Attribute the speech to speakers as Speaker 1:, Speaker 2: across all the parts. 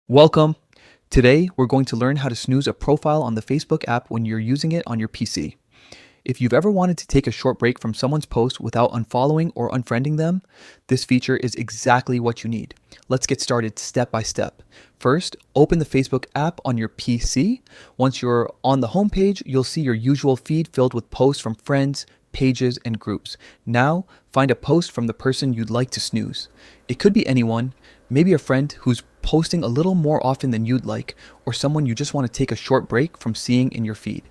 Speaker 1: Welcome. Today, we're going to learn how to snooze a profile on the Facebook app when you're using it on your PC. If you've ever wanted to take a short break from someone's post without unfollowing or unfriending them, this feature is exactly what you need. Let's get started step by step. First, open the Facebook app on your PC. Once you're on the homepage, you'll see your usual feed filled with posts from friends, pages, and groups. Now, find a post from the person you'd like to snooze. It could be anyone, maybe a friend who's posting a little more often than you'd like, or someone you just want to take a short break from seeing in your feed.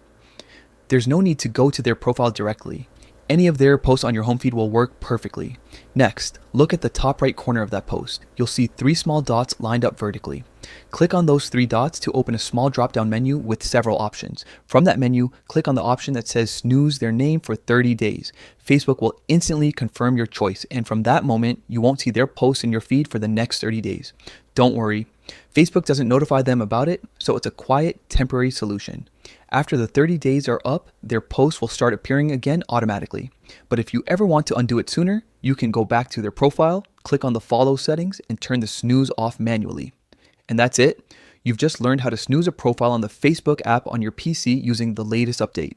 Speaker 1: There's no need to go to their profile directly. Any of their posts on your home feed will work perfectly. Next, look at the top right corner of that post. You'll see 3 small dots lined up vertically. Click on those 3 dots to open a small drop-down menu with several options. From that menu, click on the option that says snooze their name for 30 days. Facebook will instantly confirm your choice, and from that moment, you won't see their posts in your feed for the next 30 days. Don't worry, Facebook doesn't notify them about it, so it's a quiet, temporary solution. After the 30 days are up, their posts will start appearing again automatically. But if you ever want to undo it sooner, you can go back to their profile, click on the follow settings, and turn the snooze off manually. And that's it. You've just learned how to snooze a profile on the Facebook app on your PC using the latest update.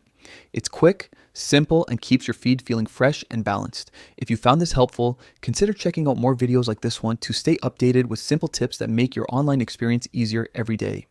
Speaker 1: It's quick, simple, and keeps your feed feeling fresh and balanced. If you found this helpful, consider checking out more videos like this one to stay updated with simple tips that make your online experience easier every day.